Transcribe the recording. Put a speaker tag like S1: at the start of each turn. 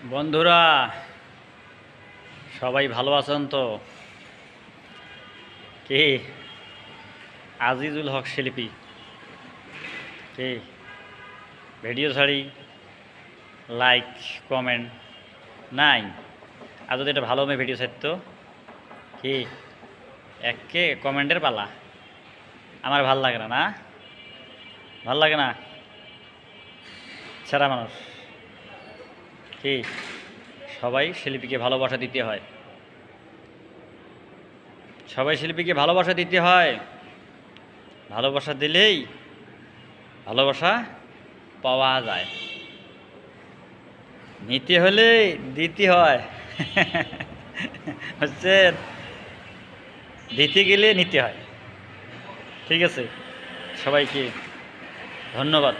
S1: বন্ধুরা সবাই ভালো আছেন তো? কে আজিজুল হক শিল্পী কে ভিডিও ছাড়ি লাইক কমেন্ট নাই। আর যদি এটা ভালো ভিডিও ছাড়তো কি একে কমেন্টের পালা। আমার ভাল লাগে না, না ভাল লাগে না, ছেঁড়া মানুষ কি। সবাই শিল্পীকে ভালোবাসা দিতে হয়, সবাই শিল্পীকে ভালোবাসা দিতে হয়। ভালোবাসা দিলেই ভালোবাসা পাওয়া যায়, নিতে হলে দিতে হয়। হচ্ছে দিতে গেলে নিতে হয়। ঠিক আছে, সবাইকে ধন্যবাদ।